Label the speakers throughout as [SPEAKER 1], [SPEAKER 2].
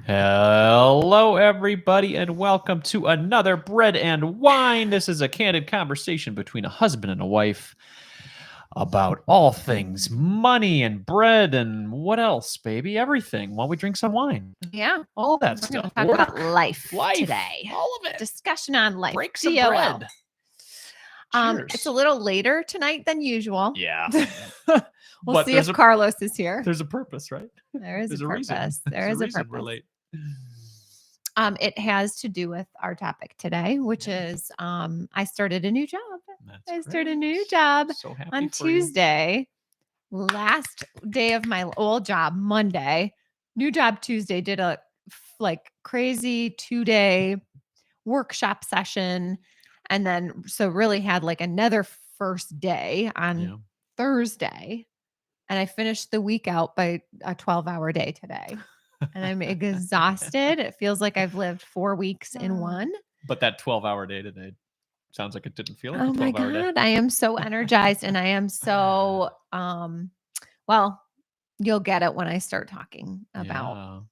[SPEAKER 1] Hello, everybody, and welcome to another Bread and Wine. This is a candid conversation between a husband and a wife about all things money and bread and what else, baby? Everything while we drink some wine.
[SPEAKER 2] Yeah.
[SPEAKER 1] All that
[SPEAKER 2] We're
[SPEAKER 1] stuff.
[SPEAKER 2] going to talk about life
[SPEAKER 1] life
[SPEAKER 2] today.
[SPEAKER 1] all of it.
[SPEAKER 2] Discussion on life.
[SPEAKER 1] Break some
[SPEAKER 2] DOL.
[SPEAKER 1] bread. Cheers.
[SPEAKER 2] It's a little later tonight than usual.
[SPEAKER 1] Yeah.
[SPEAKER 2] We'll see if Carlos is here.
[SPEAKER 1] There's a purpose, right?
[SPEAKER 2] There is
[SPEAKER 1] There's
[SPEAKER 2] a purpose.
[SPEAKER 1] reason.
[SPEAKER 2] There is a
[SPEAKER 1] reason
[SPEAKER 2] purpose.
[SPEAKER 1] we're late.
[SPEAKER 2] It has to do with our topic today, which is I started a new job. I started a new job
[SPEAKER 1] So happy
[SPEAKER 2] on
[SPEAKER 1] for you.
[SPEAKER 2] Tuesday. Last day of my old job, Monday. New job Tuesday. Did a crazy 2-day workshop session, and then so really had like another first day on Thursday, and I finished the week out by a 12-hour day today. And I'm exhausted. It feels like I've lived 4 weeks in one.
[SPEAKER 1] But that 12-hour day today sounds like it didn't feel like a 12-hour
[SPEAKER 2] my
[SPEAKER 1] day.
[SPEAKER 2] God, I am so energized, and I am so well, you'll get it when I start talking about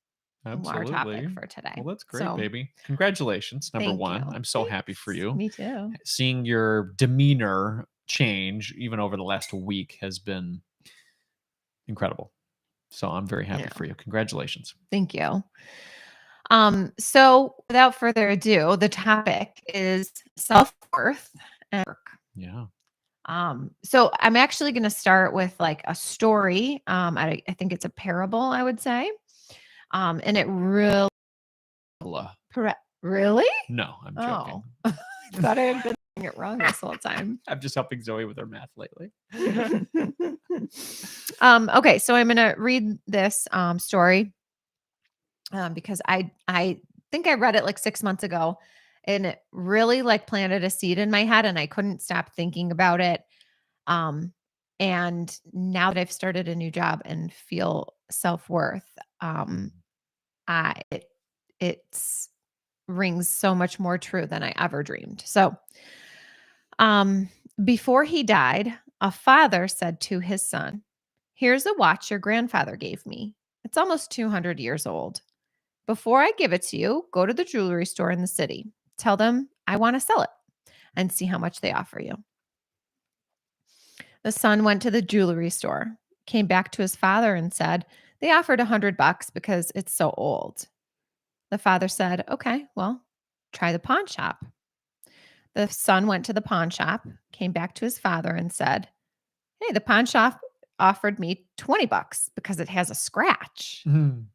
[SPEAKER 2] our topic for today.
[SPEAKER 1] Well, that's great, baby. Congratulations, number one. I'm so happy for you.
[SPEAKER 2] Me too.
[SPEAKER 1] Seeing your demeanor change even over the last week has been incredible. So I'm very happy for you. Congratulations.
[SPEAKER 2] Thank you. So without further ado, the topic is self-worth and work.
[SPEAKER 1] Yeah.
[SPEAKER 2] So I'm actually going to start with like a story. I think it's a parable, I would say. And it really, really?
[SPEAKER 1] No, I'm joking.
[SPEAKER 2] I thought I had been doing it wrong this whole time.
[SPEAKER 1] I'm just helping Zoe with her math lately.
[SPEAKER 2] Okay, so I'm going to read this story because I think I read it like 6 months ago, and it really like planted a seed in my head, and I couldn't stop thinking about it. And now that I've started a new job and feel self-worth, it rings so much more true than I ever dreamed. So, before he died, a father said to his son, "Here's a watch your grandfather gave me. It's almost 200 years old. Before I give it to you, go to the jewelry store in the city. Tell them I want to sell it and see how much they offer you." The son went to the jewelry store, came back to his father and said, "They offered $100 because it's so old." The father said, "Okay, well, try the pawn shop." The son went to the pawn shop, came back to his father and said, "Hey, the pawn shop offered me $20 because it has a scratch." And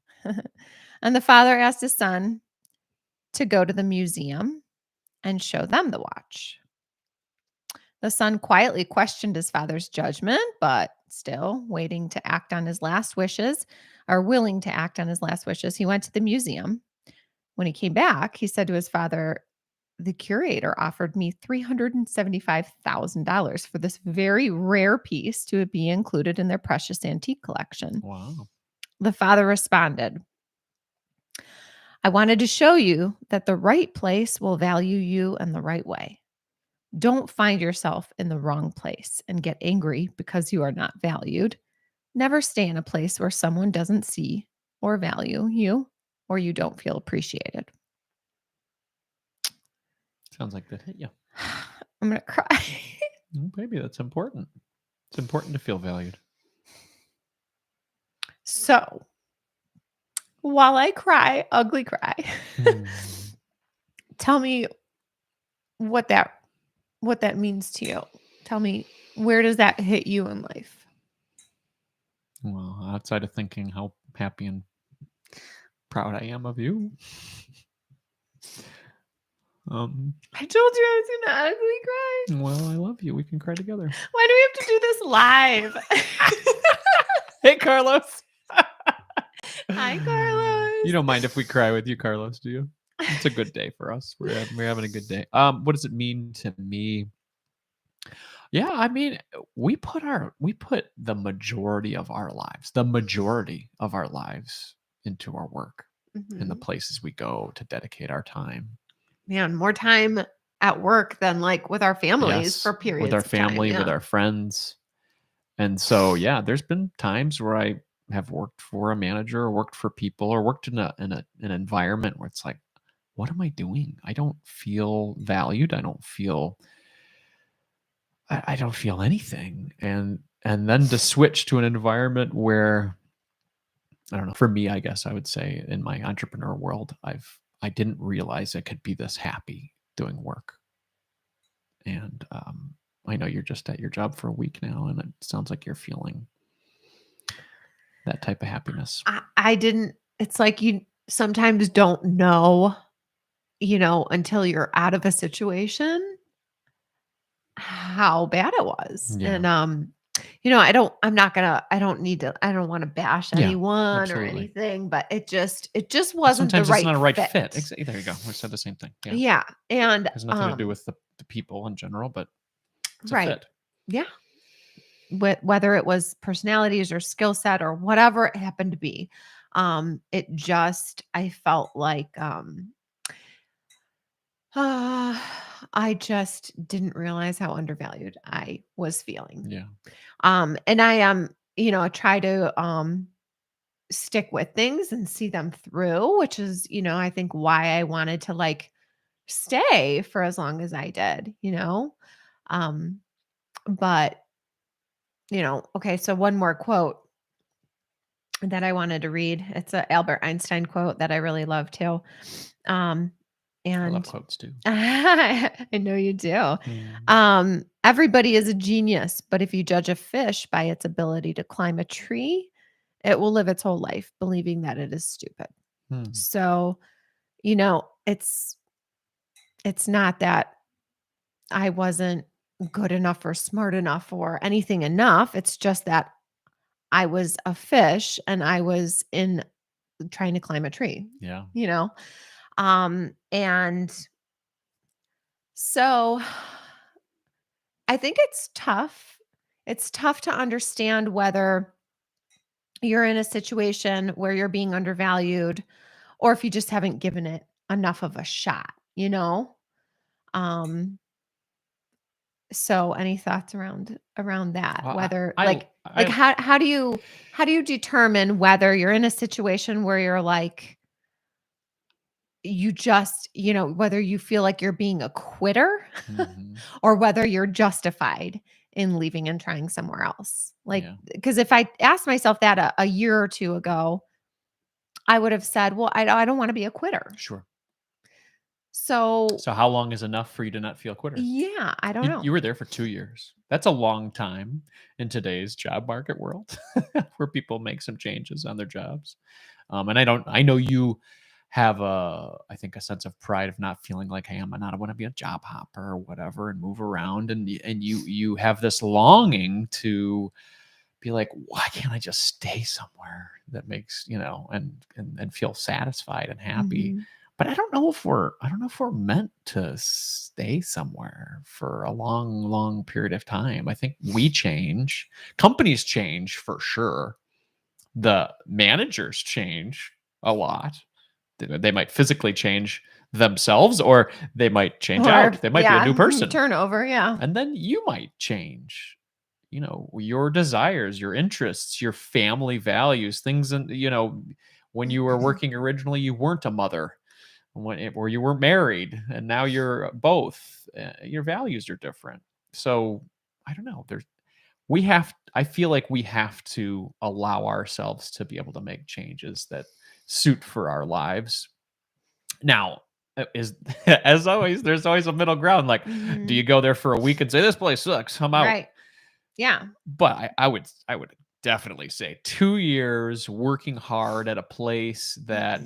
[SPEAKER 2] the father asked his son to go to the museum and show them the watch. The son quietly questioned his father's judgment, but still willing to act on his last wishes, he went to the museum. When he came back, he said to his father, "The curator offered me $375,000 for this very rare piece to be included in their precious antique collection."
[SPEAKER 1] Wow.
[SPEAKER 2] The father responded, "I wanted to show you that the right place will value you in the right way. Don't find yourself in the wrong place and get angry because you are not valued. Never stay in a place where someone doesn't see or value you or you don't feel appreciated."
[SPEAKER 1] Sounds like that hit you.
[SPEAKER 2] I'm going to cry.
[SPEAKER 1] Oh, baby, that's important. It's important to feel valued.
[SPEAKER 2] So, while I cry, ugly cry, tell me what that means to you. Tell me, where does that hit you in life?
[SPEAKER 1] Well, outside of thinking how happy and proud I am of you.
[SPEAKER 2] I told you I was gonna ugly cry.
[SPEAKER 1] Well, I love you. We can cry together.
[SPEAKER 2] Why do we have to do this live?
[SPEAKER 1] Hey, Carlos.
[SPEAKER 2] Hi, Carlos.
[SPEAKER 1] You don't mind if we cry with you, Carlos, do you? It's a good day for us. We're having a good day. What does it mean to me? Yeah, I mean, we put the majority of our lives into our work and the places we go to dedicate our time.
[SPEAKER 2] Man, more time at work than like with our families for periods
[SPEAKER 1] with our family,
[SPEAKER 2] of time,
[SPEAKER 1] with our friends. And so, yeah, there's been times where I have worked for a manager or worked for people or worked in an environment where it's like, what am I doing? I don't feel valued. I don't feel anything. And then to switch to an environment where, I don't know, for me, I guess I would say in my entrepreneur world, I didn't realize I could be this happy doing work. And I know you're just at your job for a week now, and it sounds like you're feeling that type of happiness.
[SPEAKER 2] I didn't, it's like you sometimes don't know, until you're out of a situation how bad it was.
[SPEAKER 1] Yeah.
[SPEAKER 2] And I don't need to, I don't want to bash
[SPEAKER 1] Yeah,
[SPEAKER 2] anyone or
[SPEAKER 1] absolutely.
[SPEAKER 2] anything, but it just wasn't
[SPEAKER 1] Sometimes
[SPEAKER 2] the
[SPEAKER 1] it's not a right
[SPEAKER 2] fit.
[SPEAKER 1] fit. There you go. We said the same thing. Yeah.
[SPEAKER 2] Yeah. And
[SPEAKER 1] It has nothing to do with the people in general, but it's a fit.
[SPEAKER 2] Yeah. Whether it was personalities or skill set or whatever it happened to be. I felt like I just didn't realize how undervalued I was feeling.
[SPEAKER 1] Yeah.
[SPEAKER 2] And I try to stick with things and see them through, which is, I think why I wanted to like stay for as long as I did, but okay, so one more quote that I wanted to read. It's a Albert Einstein quote that I really love too. And
[SPEAKER 1] I love quotes too.
[SPEAKER 2] I know you do. Everybody is a genius, but if you judge a fish by its ability to climb a tree, it will live its whole life believing that it is stupid. So, it's not that I wasn't good enough or smart enough or anything enough. It's just that I was a fish and I was in trying to climb a tree.
[SPEAKER 1] Yeah.
[SPEAKER 2] And so I think it's tough. It's tough to understand whether you're in a situation where you're being undervalued or if you just haven't given it enough of a shot, Um so any thoughts around that?
[SPEAKER 1] Well,
[SPEAKER 2] Whether
[SPEAKER 1] I
[SPEAKER 2] how do you determine whether you're in a situation where you're like you just, whether you feel like you're being a quitter or whether you're justified in leaving and trying somewhere else. Like, because if I asked myself that a year or two ago, I would have said, well, I don't want to be a quitter.
[SPEAKER 1] Sure.
[SPEAKER 2] So
[SPEAKER 1] how long is enough for you to not feel a quitter?
[SPEAKER 2] Yeah, I don't know.
[SPEAKER 1] You were there for 2 years. That's a long time in today's job market world where people make some changes on their jobs. And I know you have I think a sense of pride of not feeling like, hey, I want to be a job hopper or whatever and move around. And you have this longing to be like, why can't I just stay somewhere that makes, and feel satisfied and happy. But I don't know if we're meant to stay somewhere for a long, long period of time. I think we change, companies change for sure. The managers change a lot. They might physically change themselves, or they might change out. They might be a new person.
[SPEAKER 2] Turnover, yeah.
[SPEAKER 1] And then you might change, your desires, your interests, your family values, things. And, when you were working originally, you weren't a mother. Or you were married and now you're both. Your values are different. So I don't know. I feel like we have to allow ourselves to be able to make changes that suit for our lives. Now, as always, there's always a middle ground. Like, do you go there for a week and say, this place sucks, I'm out?
[SPEAKER 2] Right. Yeah.
[SPEAKER 1] But I would definitely say 2 years working hard at a place that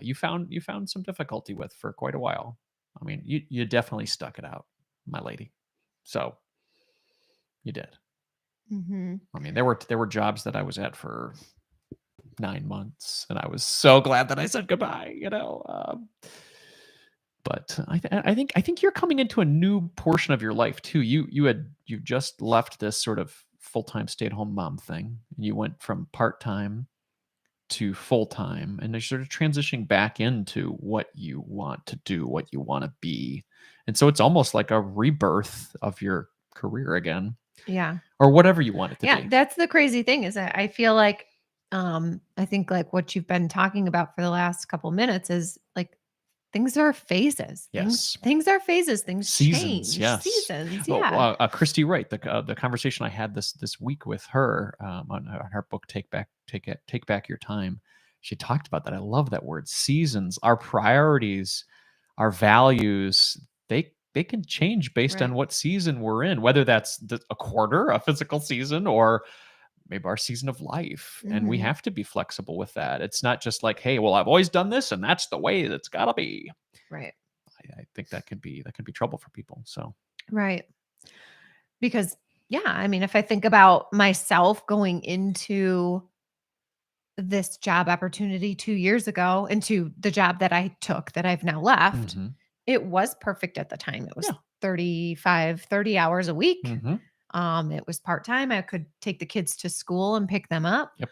[SPEAKER 1] you found some difficulty with for quite a while. I mean, you definitely stuck it out, my lady. So you did. I mean, there were jobs that I was at for 9 months, and I was so glad that I said goodbye. But I think you're coming into a new portion of your life too. You just left this sort of full-time stay-at-home mom thing, and you went from part-time to full-time, and they're sort of transitioning back into what you want to do, what you want to be. And so it's almost like a rebirth of your career again.
[SPEAKER 2] Yeah.
[SPEAKER 1] or whatever you want it to
[SPEAKER 2] Yeah,
[SPEAKER 1] be.
[SPEAKER 2] that's the crazy thing is that I feel like I think like what you've been talking about for the last couple minutes is like things are phases.
[SPEAKER 1] Yes.
[SPEAKER 2] Things are phases. Things
[SPEAKER 1] Seasons,
[SPEAKER 2] change.
[SPEAKER 1] yes.
[SPEAKER 2] Seasons.
[SPEAKER 1] Well,
[SPEAKER 2] Yeah.
[SPEAKER 1] Christy Wright, the conversation I had this week with her on her book, Take Back Your Time. She talked about that. I love that word, seasons. Our priorities, our values, they can change based on
[SPEAKER 2] Right.
[SPEAKER 1] what season we're in, whether that's a quarter, a physical season, or maybe our season of life. And we
[SPEAKER 2] Mhm.
[SPEAKER 1] have to be flexible with that. It's not just like, hey, well, I've always done this, and that's the way it's got to be.
[SPEAKER 2] Right.
[SPEAKER 1] I think that can be trouble for people. So
[SPEAKER 2] Right. Because yeah, I mean, if I think about myself going into this job opportunity 2 years ago into the job that I took that I've now left,
[SPEAKER 1] mhm.
[SPEAKER 2] it was perfect at the time. It was
[SPEAKER 1] Yeah.
[SPEAKER 2] 30 hours a week.
[SPEAKER 1] Mhm.
[SPEAKER 2] It was part-time. I could take the kids to school and pick them up.
[SPEAKER 1] Yep.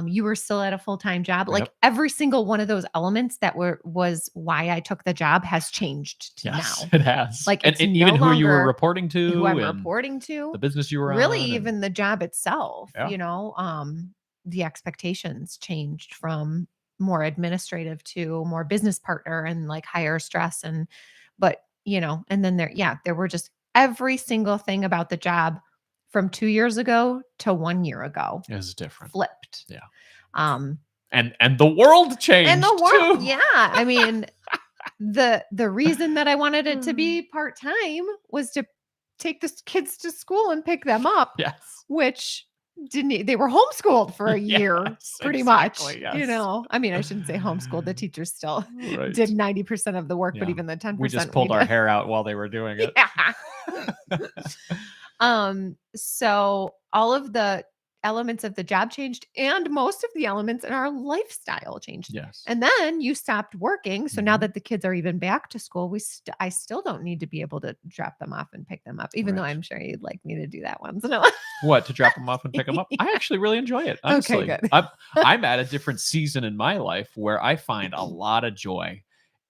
[SPEAKER 2] You were still at a full-time job. Like
[SPEAKER 1] Yep.
[SPEAKER 2] every single one of those elements that was why I took the job has changed to
[SPEAKER 1] Yes,
[SPEAKER 2] now.
[SPEAKER 1] it has.
[SPEAKER 2] Like
[SPEAKER 1] And
[SPEAKER 2] it's no
[SPEAKER 1] even who you were
[SPEAKER 2] longer
[SPEAKER 1] reporting
[SPEAKER 2] who
[SPEAKER 1] to
[SPEAKER 2] I'm
[SPEAKER 1] and
[SPEAKER 2] reporting to,
[SPEAKER 1] the business you were
[SPEAKER 2] really
[SPEAKER 1] on and
[SPEAKER 2] even the job itself,
[SPEAKER 1] yeah.
[SPEAKER 2] the expectations changed from more administrative to more business partner and like higher stress but and then there were just every single thing about the job from 2 years ago to 1 year ago
[SPEAKER 1] It was different.
[SPEAKER 2] flipped.
[SPEAKER 1] Yeah.
[SPEAKER 2] Um
[SPEAKER 1] And the world
[SPEAKER 2] and the
[SPEAKER 1] changed
[SPEAKER 2] world,
[SPEAKER 1] too.
[SPEAKER 2] yeah, I mean, the reason that I wanted it to be part-time was to take the kids to school and pick them up,
[SPEAKER 1] Yes.
[SPEAKER 2] which they were homeschooled for a year
[SPEAKER 1] Yes,
[SPEAKER 2] pretty much,
[SPEAKER 1] exactly. Yes.
[SPEAKER 2] I mean, I shouldn't say homeschooled. The teachers still
[SPEAKER 1] Right.
[SPEAKER 2] did 90% of the work, but
[SPEAKER 1] Yeah.
[SPEAKER 2] even the
[SPEAKER 1] We just
[SPEAKER 2] 10% we
[SPEAKER 1] pulled our
[SPEAKER 2] did.
[SPEAKER 1] hair out while they were doing it.
[SPEAKER 2] Yeah. So all of the elements of the job changed and most of the elements in our lifestyle changed.
[SPEAKER 1] Yes.
[SPEAKER 2] And then you stopped working. So now
[SPEAKER 1] Mhm.
[SPEAKER 2] that the kids are even back to school, I still don't need to be able to drop them off and pick them up, even though
[SPEAKER 1] Right.
[SPEAKER 2] I'm sure you'd like me to do that once in a while.
[SPEAKER 1] What, to drop them off and pick them up? I
[SPEAKER 2] Yeah.
[SPEAKER 1] actually really enjoy it,
[SPEAKER 2] Okay,
[SPEAKER 1] honestly.
[SPEAKER 2] good.
[SPEAKER 1] I'm at a different season in my life where I find a lot of joy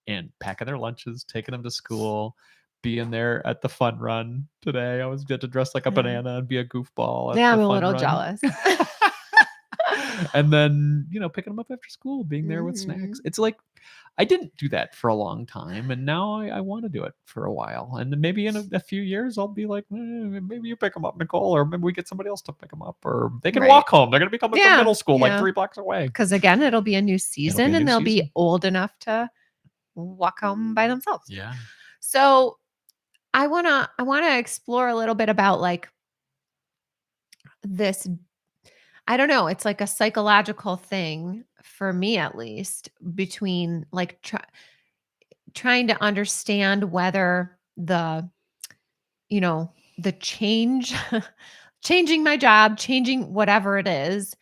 [SPEAKER 1] in packing their lunches, taking them to school, being there at the fun run today. I was get to dress like a
[SPEAKER 2] Yeah.
[SPEAKER 1] banana and be a goofball at
[SPEAKER 2] Yeah,
[SPEAKER 1] the
[SPEAKER 2] I'm a
[SPEAKER 1] fun
[SPEAKER 2] little
[SPEAKER 1] run.
[SPEAKER 2] jealous.
[SPEAKER 1] And then, picking them up after school, being there with
[SPEAKER 2] Mhm.
[SPEAKER 1] snacks. It's like I didn't do that for a long time, and now I want to do it for a while. And then maybe in a few years, I'll be like, maybe you pick them up, Nicole, or maybe we get somebody else to pick them up, or they can
[SPEAKER 2] Right.
[SPEAKER 1] walk home. They're going to be coming from
[SPEAKER 2] Yeah.
[SPEAKER 1] middle school like
[SPEAKER 2] Yeah.
[SPEAKER 1] 3 blocks away.
[SPEAKER 2] Because again, it'll be a new
[SPEAKER 1] It'll be
[SPEAKER 2] season
[SPEAKER 1] a
[SPEAKER 2] and
[SPEAKER 1] new
[SPEAKER 2] they'll be
[SPEAKER 1] season.
[SPEAKER 2] old enough to walk home by themselves.
[SPEAKER 1] Yeah.
[SPEAKER 2] So I wanna explore a little bit about like this. I don't know, it's like a psychological thing for me at least between like trying to understand whether the change changing my job, changing whatever it is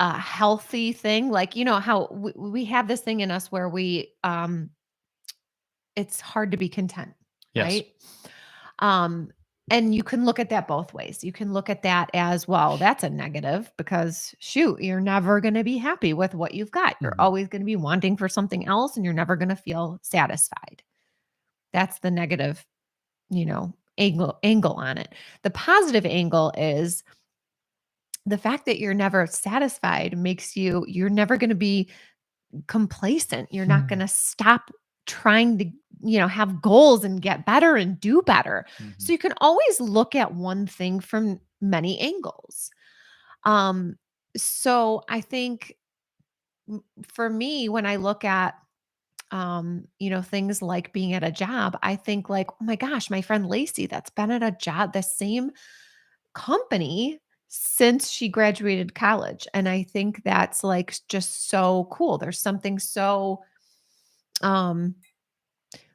[SPEAKER 2] a healthy thing. Like, how we have this thing in us where it's hard to be content,
[SPEAKER 1] Yes.
[SPEAKER 2] right? Um, and you can look at that both ways. You can look at that as, well, that's a negative because shoot, you're never going to be happy with what you've got. You're
[SPEAKER 1] Mhm.
[SPEAKER 2] always going to be wanting for something else and you're never going to feel satisfied. That's the negative, angle on it. The positive angle is the fact that you're never satisfied makes you're never going to be complacent. You're not going to stop trying to, have goals and get better and do better.
[SPEAKER 1] Mhm.
[SPEAKER 2] So you can always look at one thing from many angles. Um, so I think for me, when I look at, things like being at a job, I think like, oh my gosh, my friend Lacey, that's been at a job, the same company since she graduated college. And I think that's like just so cool. There's something so um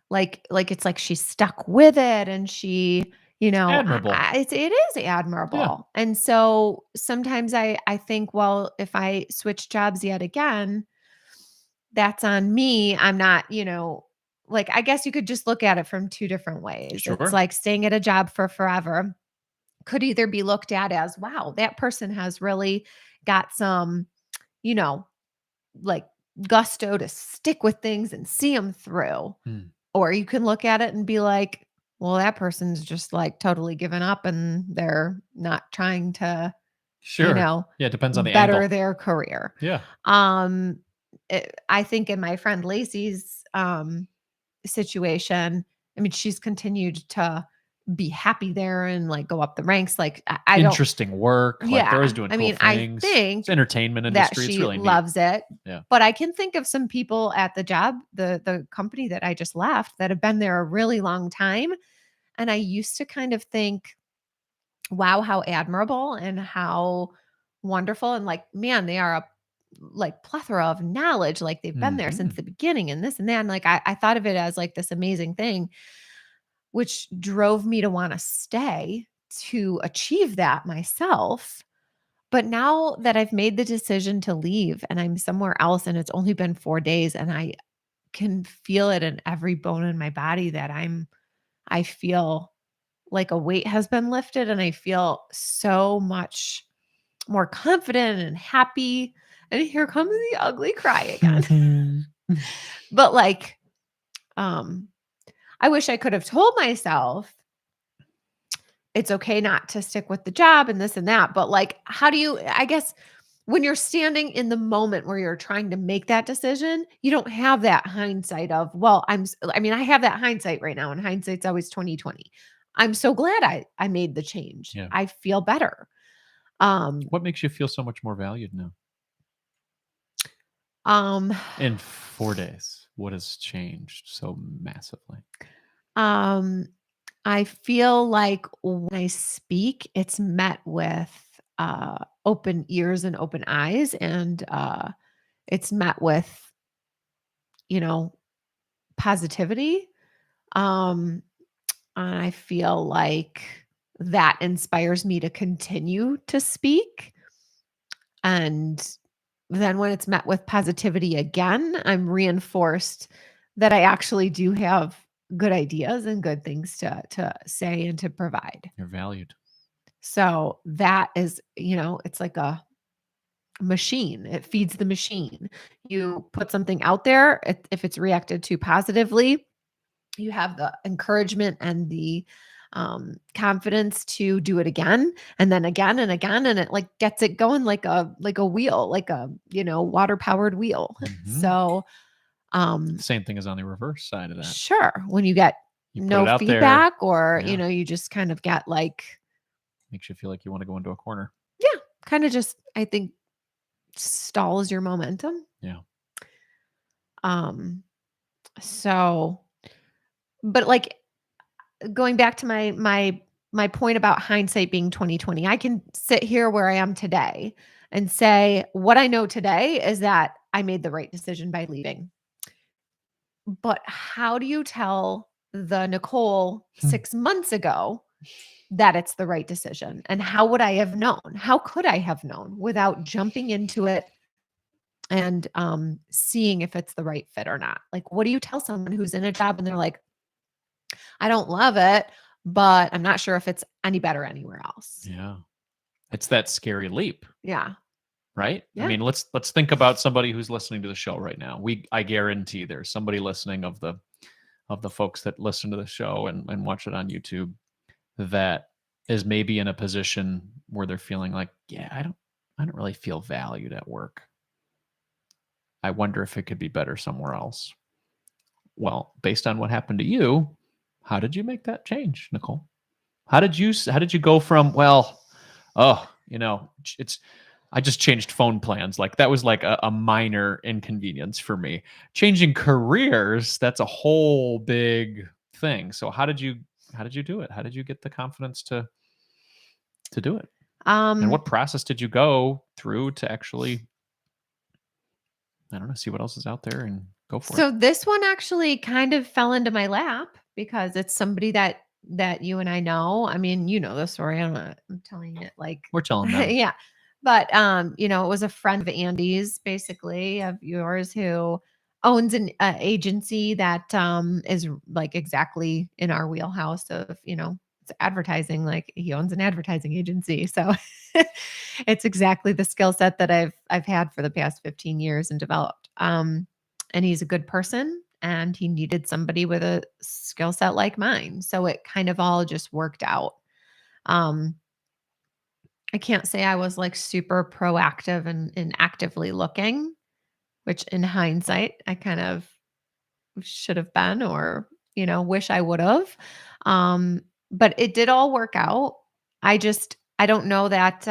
[SPEAKER 2] like it's like she's stuck with it and she
[SPEAKER 1] Admirable.
[SPEAKER 2] it is
[SPEAKER 1] Yeah.
[SPEAKER 2] admirable. And so sometimes I think, well, if I switch jobs yet again, that's on me. I'm not, like, I guess you could just look at it from two different ways. It's
[SPEAKER 1] Sure.
[SPEAKER 2] like staying at a job for forever could either be looked at as, wow, that person has really got some, you know, like gusto to stick with things and see them through.
[SPEAKER 1] Mm.
[SPEAKER 2] Or you can look at it and be like, well, that person's just like totally given up and they're not trying to,
[SPEAKER 1] Sure. Yeah, it depends on the
[SPEAKER 2] better
[SPEAKER 1] angle.
[SPEAKER 2] their career.
[SPEAKER 1] Yeah.
[SPEAKER 2] Um, I think in my friend Lacey's situation, I mean, she's continued to be happy there and like go up the ranks. Like I don't,
[SPEAKER 1] Interesting work. Like they're always
[SPEAKER 2] yeah.
[SPEAKER 1] doing
[SPEAKER 2] I
[SPEAKER 1] cool
[SPEAKER 2] mean, I
[SPEAKER 1] things.
[SPEAKER 2] think
[SPEAKER 1] It's entertainment
[SPEAKER 2] that
[SPEAKER 1] industry. It's
[SPEAKER 2] she
[SPEAKER 1] really neat.
[SPEAKER 2] loves it.
[SPEAKER 1] Yeah.
[SPEAKER 2] But I can think of some people at the job, the company that I just left, that have been there a really long time. And I used to kind of think, wow, how admirable and how wonderful. And like, man, they are a like plethora of knowledge. Like they've been there since
[SPEAKER 1] Mhm.
[SPEAKER 2] the beginning and this and that. And like I thought of it as like this amazing thing, which drove me to want to stay to achieve that myself. But now that I've made the decision to leave and I'm somewhere else and it's only been 4 days and I can feel it in every bone in my body that I feel like a weight has been lifted and I feel so much more confident and happy. And here comes the ugly cry again. But like, um, I wish I could have told myself it's okay not to stick with the job and this and that. But like, how do you, I guess, when you're standing in the moment where you're trying to make that decision, you don't have that hindsight of, well, I mean, I have that hindsight right now, and hindsight's always 2020. I'm so glad I made the change.
[SPEAKER 1] Yeah.
[SPEAKER 2] I feel better. Um,
[SPEAKER 1] What makes you feel so much more valued now?
[SPEAKER 2] um,
[SPEAKER 1] In 4 days, what has changed so massively?
[SPEAKER 2] um, I feel like when I speak, it's met with open ears and open eyes, and it's met with, you know, positivity. Um, and I feel like that inspires me to continue to speak. And then when it's met with positivity again, I'm reinforced that I actually do have good ideas and good things to say and to provide.
[SPEAKER 1] You're valued.
[SPEAKER 2] So that is, it's like a machine. It feeds the machine. You put something out there, if it's reacted to positively, you have the encouragement and the confidence to do it again and then again and again, and it like gets it going like a wheel, like a water powered wheel.
[SPEAKER 1] Mhm.
[SPEAKER 2] So
[SPEAKER 1] Same thing as on the reverse side of that.
[SPEAKER 2] sure, when you get
[SPEAKER 1] You put
[SPEAKER 2] no
[SPEAKER 1] it out there,
[SPEAKER 2] feedback or
[SPEAKER 1] yeah.
[SPEAKER 2] you just kind of get like,
[SPEAKER 1] makes you feel like you want to go into a corner.
[SPEAKER 2] yeah, kind of just, I think, stalls your momentum.
[SPEAKER 1] Yeah.
[SPEAKER 2] um so but like, going back to my point about hindsight being 2020, I can sit here where I am today and say what I know today is that I made the right decision by leaving. But how do you tell the Nicole 6 months ago that it's the right decision? And how would I have known? How could I have known without jumping into it and seeing if it's the right fit or not? Like, what do you tell someone who's in a job and they're like, I don't love it, but I'm not sure if it's any better anywhere else.
[SPEAKER 1] Yeah. It's that scary leap,
[SPEAKER 2] Yeah.
[SPEAKER 1] right?
[SPEAKER 2] Yeah.
[SPEAKER 1] I mean, let's think about somebody who's listening to the show right now. I guarantee there's somebody listening of the folks that listen to the show and watch it on YouTube that is maybe in a position where they're feeling like, yeah, I don't really feel valued at work. I wonder if it could be better somewhere else. Well, based on what happened to you, how did you make that change, Nicole? How did you go from, well, oh, it's I just changed phone plans. Like that was like a minor inconvenience for me. Changing careers, that's a whole big thing. So how did you do it? How did you get the confidence to do it? And what process did you go through to actually, I don't know, see what else is out there and go for it?
[SPEAKER 2] So this one actually kind of fell into my lap because it's somebody that you and I know. I mean, you know the story. I'm telling it like
[SPEAKER 1] We're telling them.
[SPEAKER 2] yeah. But it was a friend of Andy's, basically, of yours, who owns an agency that is like exactly in our wheelhouse of, it's advertising. Like he owns an advertising agency. So it's exactly the skill set that I've had for the past 15 years and developed. And he's a good person and he needed somebody with a skill set like mine. So it kind of all just worked out. Um, I can't say I was like super proactive and actively looking, which in hindsight, I kind of should have been or, wish I would have. But it did all work out. I don't know that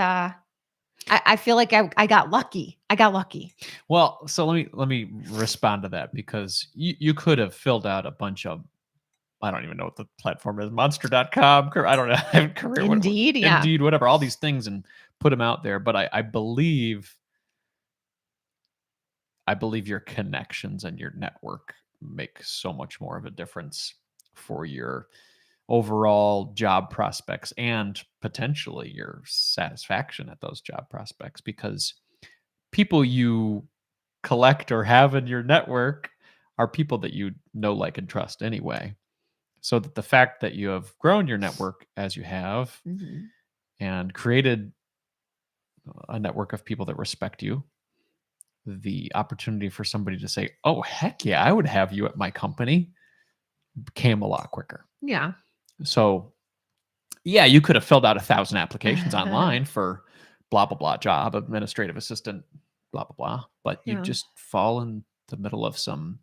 [SPEAKER 2] I feel like I got lucky. I got lucky.
[SPEAKER 1] Well, so let me respond to that, because you could have filled out a bunch of, I don't even know what the platform is, monster.com, I don't know, career,
[SPEAKER 2] Indeed, yeah.
[SPEAKER 1] Indeed, whatever, all these things, and put them out there. But I believe your connections and your network make so much more of a difference for your overall job prospects and potentially your satisfaction at those job prospects, because people you collect or have in your network are people that you know, like, and trust anyway. So that the fact that you have grown your network as you have
[SPEAKER 2] Mhm.
[SPEAKER 1] and created a network of people that respect you, the opportunity for somebody to say, "Oh, heck yeah, I would have you at my company," came a lot quicker.
[SPEAKER 2] Yeah.
[SPEAKER 1] So, yeah, you could have filled out 1,000 applications online for blah, blah, blah job, administrative assistant, blah, blah, blah. But you
[SPEAKER 2] Yeah.
[SPEAKER 1] just fall in the middle of some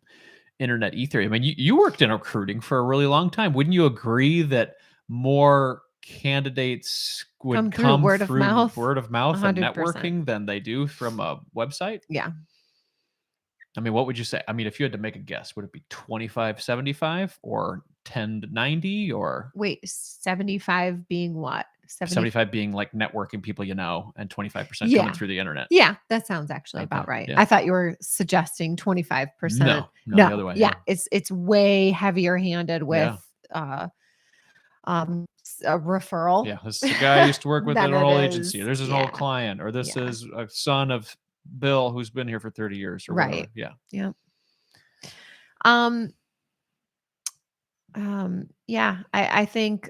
[SPEAKER 1] internet ether. I mean, you worked in recruiting for a really long time. Wouldn't you agree that more candidates would
[SPEAKER 2] Come through
[SPEAKER 1] come
[SPEAKER 2] word of
[SPEAKER 1] through
[SPEAKER 2] mouth,
[SPEAKER 1] word of mouth and
[SPEAKER 2] 100%.
[SPEAKER 1] networking than they do from a website?
[SPEAKER 2] Yeah.
[SPEAKER 1] I mean, what would you say? I mean, if you had to make a guess, would it be 25-75 or 10-90 or
[SPEAKER 2] Wait, 75 being what? 70.
[SPEAKER 1] 75 being like networking people you know and 25% coming
[SPEAKER 2] Yeah.
[SPEAKER 1] through the internet?
[SPEAKER 2] Yeah, that sounds actually
[SPEAKER 1] Okay.
[SPEAKER 2] about right.
[SPEAKER 1] Yeah.
[SPEAKER 2] I thought you were suggesting 25%.
[SPEAKER 1] No, the
[SPEAKER 2] No.
[SPEAKER 1] other way.
[SPEAKER 2] Yeah, it's way heavier handed with
[SPEAKER 1] Yeah.
[SPEAKER 2] a referral
[SPEAKER 1] Yeah. This is a guy I used to work with at
[SPEAKER 2] than
[SPEAKER 1] an
[SPEAKER 2] it
[SPEAKER 1] old
[SPEAKER 2] is.
[SPEAKER 1] agency. There's an
[SPEAKER 2] Yeah.
[SPEAKER 1] old client, or this
[SPEAKER 2] Yeah.
[SPEAKER 1] is a son of Bill who's been here for 30 years or
[SPEAKER 2] Right.
[SPEAKER 1] whatever. Yeah.
[SPEAKER 2] Yeah. Um, yeah, I think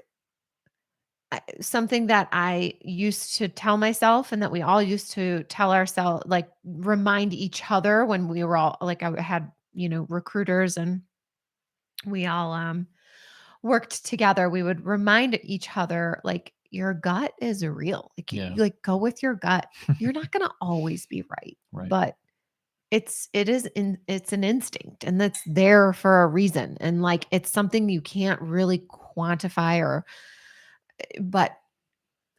[SPEAKER 2] something that I used to tell myself and that we all used to tell ourselves, like remind each other when we were all like, I had, recruiters and we all worked together. We would remind each other, like, your gut is real. Like,
[SPEAKER 1] Yeah.
[SPEAKER 2] like go with your gut. You're not going to always be right,
[SPEAKER 1] Right.
[SPEAKER 2] but it's an instinct and that's there for a reason. And like, it's something you can't really quantify but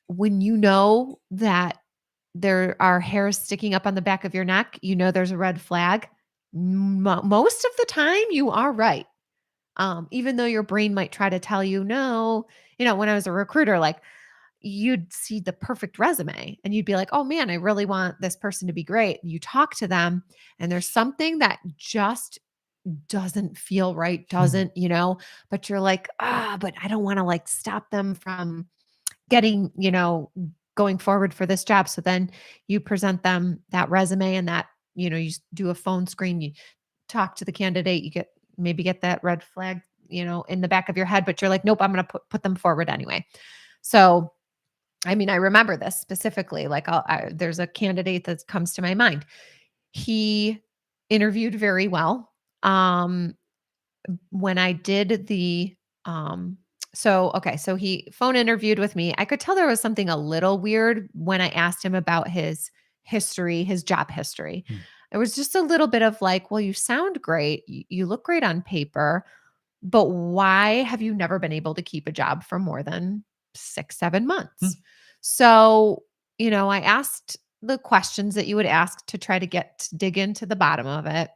[SPEAKER 2] when you know that there are hairs sticking up on the back of your neck, there's a red flag. Most of the time, you are right. Even though your brain might try to tell you no. When I was a recruiter, like you'd see the perfect resume and you'd be like, oh man, I really want this person to be great. And you talk to them, and there's something that just doesn't feel right, but you're like, but I don't want to like stop them from getting, going forward for this job. So then you present them that resume and that, you do a phone screen, you talk to the candidate, you maybe get that red flag, in the back of your head, but you're like, nope, I'm going to put them forward anyway. So, I mean, I remember this specifically, like there's a candidate that comes to my mind. He interviewed very well. When I did so he phone interviewed with me. I could tell there was something a little weird when I asked him about his history, his job history.
[SPEAKER 1] Hmm.
[SPEAKER 2] It was just a little bit of like, well, you sound great. You look great on paper, but why have you never been able to keep a job for more than 6, 7
[SPEAKER 1] Hmm.
[SPEAKER 2] months? So, I asked the questions that you would ask to try to dig into the bottom of it.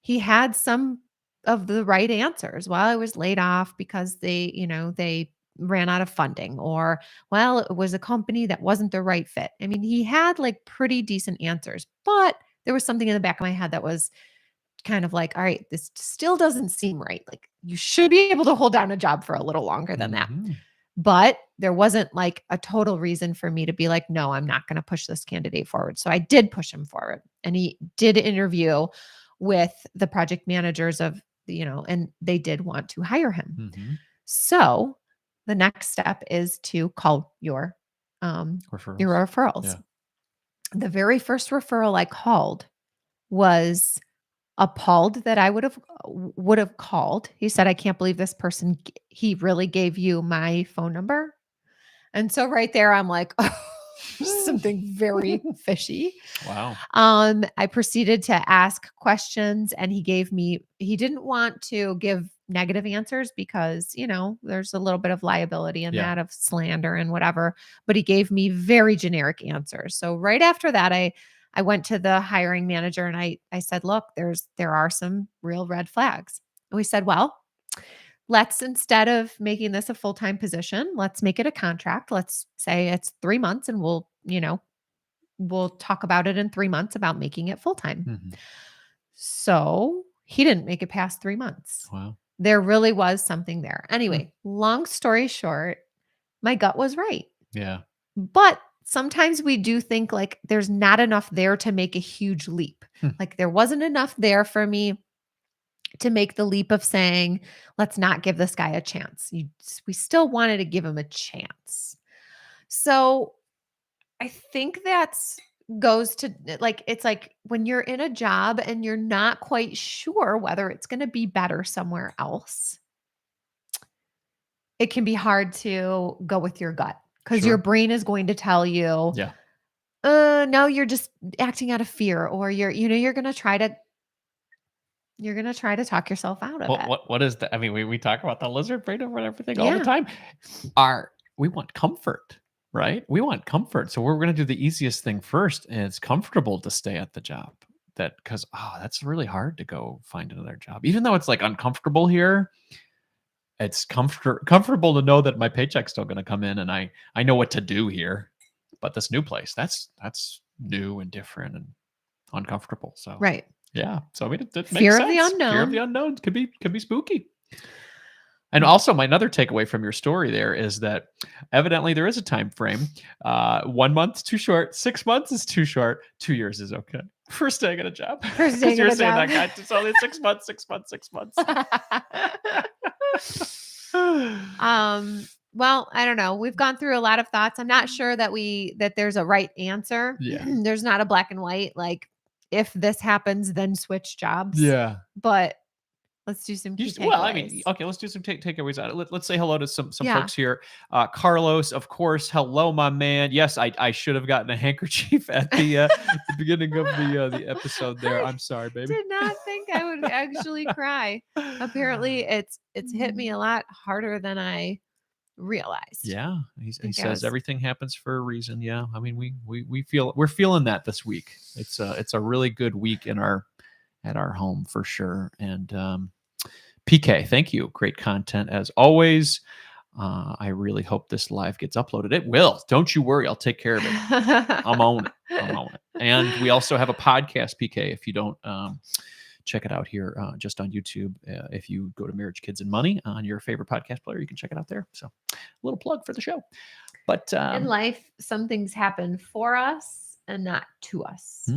[SPEAKER 2] He had some of the right answers. Well, I was laid off because they ran out of funding, or well, it was a company that wasn't the right fit. I mean, he had like pretty decent answers, but there was something in the back of my head that was kind of like, all right, this still doesn't seem right. Like you should be able to hold down a job for a little longer than that.
[SPEAKER 1] Mhm.
[SPEAKER 2] But there wasn't like a total reason for me to be like, no, I'm not going to push this candidate forward. So I did push him forward, and he did interview with the project managers and they did want to hire him.
[SPEAKER 1] Mhm.
[SPEAKER 2] So the next step is to call your
[SPEAKER 1] Referrals.
[SPEAKER 2] referrals.
[SPEAKER 1] Yeah.
[SPEAKER 2] The very first referral I called was appalled that I would have called. He said, "I can't believe this person, he really gave you my phone number." And so right there, I'm like, oh, something very fishy.
[SPEAKER 1] Wow.
[SPEAKER 2] I proceeded to ask questions, and he didn't want to give negative answers because, there's a little bit of liability in
[SPEAKER 1] Yeah.
[SPEAKER 2] that, of slander and whatever, but he gave me very generic answers. So right after that, I went to the hiring manager and I said, "Look, there are some real red flags." And we said, "Well, let's, instead of making this a full-time position, let's make it a contract. Let's say it's 3 months, and we'll talk about it in 3 months about making it full-time."
[SPEAKER 1] Mhm.
[SPEAKER 2] So he didn't make it past 3 months.
[SPEAKER 1] Wow.
[SPEAKER 2] There really was something there. Anyway, long story short, my gut was right.
[SPEAKER 1] Yeah.
[SPEAKER 2] But sometimes we do think like there's not enough there to make a huge leap.
[SPEAKER 1] Hmm.
[SPEAKER 2] Like there wasn't enough there for me to make the leap of saying, let's not give this guy a chance. We still wanted to give him a chance. So I think that's goes to like, it's like when you're in a job and you're not quite sure whether it's going to be better somewhere else, it can be hard to go with your gut because your
[SPEAKER 1] Sure.
[SPEAKER 2] brain is going to tell you,
[SPEAKER 1] Yeah.
[SPEAKER 2] no, you're just acting out of fear, or you're going to try to talk yourself out of it.
[SPEAKER 1] What is that? I mean, we talk about the lizard brain over everything all the
[SPEAKER 2] Yeah.
[SPEAKER 1] time. We want comfort, right? We want comfort. So we're going to do the easiest thing first, and it's comfortable to stay at the job. Because that's really hard to go find another job. Even though it's like uncomfortable here, it's comfortable to know that my paycheck's still going to come in, and I know what to do here. But this new place, that's new and different and uncomfortable. So
[SPEAKER 2] Right.
[SPEAKER 1] yeah. So I mean, it makes
[SPEAKER 2] Fear of
[SPEAKER 1] sense.
[SPEAKER 2] the
[SPEAKER 1] Fear of the
[SPEAKER 2] unknown.
[SPEAKER 1] unknown could be spooky. And also, my another takeaway from your story there is that evidently there is a time frame. 1 month's too short. 6 months is too short. 2 years is okay for staying at a job.
[SPEAKER 2] For staying
[SPEAKER 1] Because you're
[SPEAKER 2] at a
[SPEAKER 1] saying
[SPEAKER 2] job.
[SPEAKER 1] that guy, it's only 6 months, 6 months, 6 months.
[SPEAKER 2] Well, I don't know. We've gone through a lot of thoughts. I'm not sure that there's a right answer.
[SPEAKER 1] Yeah.
[SPEAKER 2] There's not a black and white, like if this happens, then switch jobs.
[SPEAKER 1] Yeah.
[SPEAKER 2] But let's do some key takeaways.
[SPEAKER 1] Well, I mean, okay, let's do some takeaways out. Let's say hello to some
[SPEAKER 2] Yeah.
[SPEAKER 1] folks here. Carlos, of course. Hello, my man. Yes, I should have gotten a handkerchief at the beginning of the episode there. I'm sorry, baby.
[SPEAKER 2] Did not think I would actually cry. Apparently, it's hit me a lot harder than I realized.
[SPEAKER 1] Yeah, he
[SPEAKER 2] think I
[SPEAKER 1] says
[SPEAKER 2] was-
[SPEAKER 1] everything happens for a reason. Yeah, I mean we're feeling that this week. It's a really good week at our home for sure. And PK, thank you. Great content as always. I really hope this live gets uploaded. It will. Don't you worry. I'll take care of it. I'm on it. And we also have a podcast, PK. If you don't check it out here just on YouTube. If you go to Marriage, Kids, and Money on your favorite podcast player, you can check it out there. So a little plug for the show. But
[SPEAKER 2] in life, some things happen for us and not to us.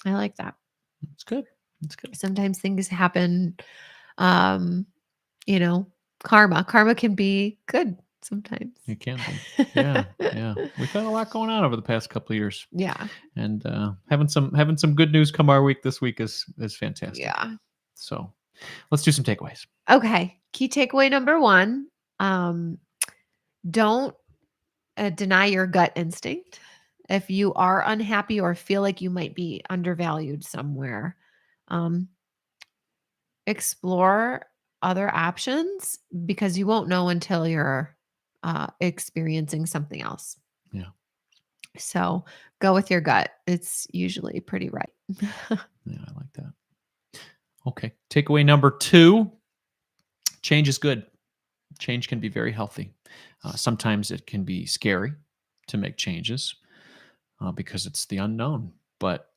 [SPEAKER 2] I like that.
[SPEAKER 1] It's good. It's good.
[SPEAKER 2] Sometimes things happen, karma. Karma can be good sometimes.
[SPEAKER 1] It can be. Yeah. Yeah. We've had a lot going on over the past couple of years.
[SPEAKER 2] Yeah.
[SPEAKER 1] And having some good news come our week this week is fantastic.
[SPEAKER 2] Yeah.
[SPEAKER 1] So let's do some takeaways.
[SPEAKER 2] Okay. Key takeaway number 1. Don't deny your gut instinct. If you are unhappy or feel like you might be undervalued somewhere, explore other options because you won't know until you're experiencing something else.
[SPEAKER 1] Yeah.
[SPEAKER 2] So go with your gut. It's usually pretty right.
[SPEAKER 1] Yeah, I like that. Okay. Takeaway number 2, change is good. Change can be very healthy. Sometimes it can be scary to make changes because it's the unknown. But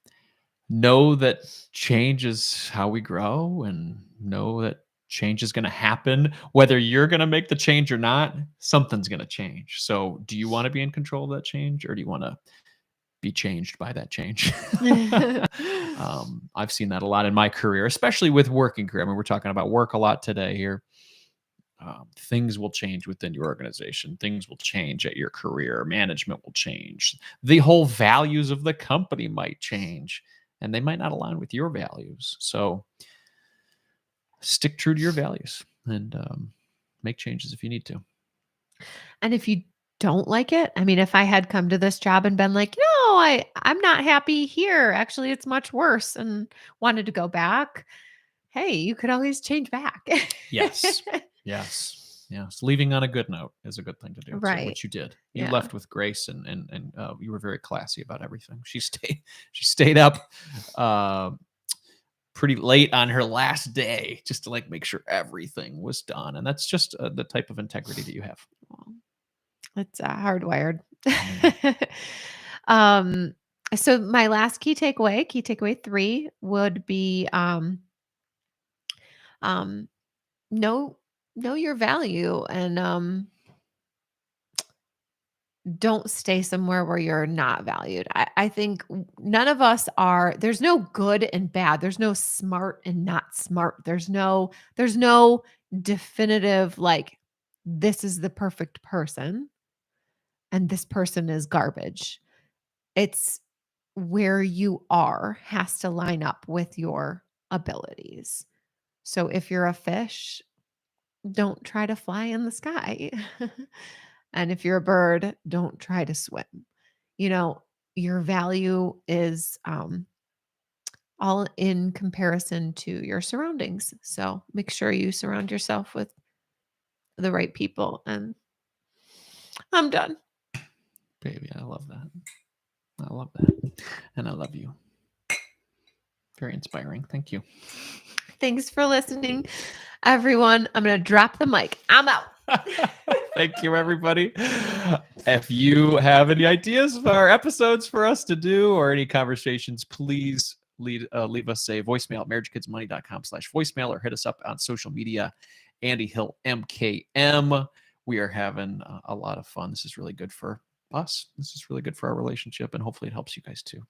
[SPEAKER 1] know that change is how we grow, and know that change is going to happen. Whether you're going to make the change or not, something's going to change. So do you want to be in control of that change, or do you want to be changed by that change? I've seen that a lot in my career, especially with working career. I mean, we're talking about work a lot today here. Things will change within your organization. Things will change at your career. Management will change. The whole values of the company might change. and they might not align with your values. So stick true to your values and make changes if you need to.
[SPEAKER 2] And if you don't like it, I mean, if I had come to this job and been like, no, I'm not happy here. Actually, it's much worse, and wanted to go back. Hey, you could always change back.
[SPEAKER 1] Yes. Yes. Yes. Leaving on a good note is a good thing to do.
[SPEAKER 2] Right.
[SPEAKER 1] So, which you did. You
[SPEAKER 2] Yeah.
[SPEAKER 1] left with grace and you were very classy about everything. She stayed up pretty late on her last day just to like make sure everything was done. And that's just the type of integrity that you have.
[SPEAKER 2] Well, it's hardwired.
[SPEAKER 1] Mm.
[SPEAKER 2] So my last key takeaway 3 would be know your value, and don't stay somewhere where you're not valued. I think none of us are, there's no good and bad. There's no smart and not smart. There's no definitive, like, this is the perfect person and this person is garbage. It's where you are has to line up with your abilities. So if you're a fish, don't try to fly in the sky. And if you're a bird, don't try to swim. Your value is all in comparison to your surroundings. So make sure you surround yourself with the right people. And I'm done.
[SPEAKER 1] Baby, I love that. I love that. And I love you. Very inspiring. Thank you.
[SPEAKER 2] Thanks for listening, everyone. I'm going to drop the mic. I'm out.
[SPEAKER 1] Thank you, everybody. If you have any ideas for episodes for us to do or any conversations, please leave us a voicemail at marriagekidsmoney.com/voicemail or hit us up on social media, Andy Hill MKM. We are having a lot of fun. This is really good for us. This is really good for our relationship, and hopefully it helps you guys too.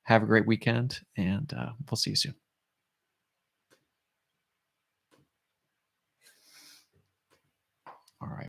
[SPEAKER 1] Have a great weekend, and we'll see you soon.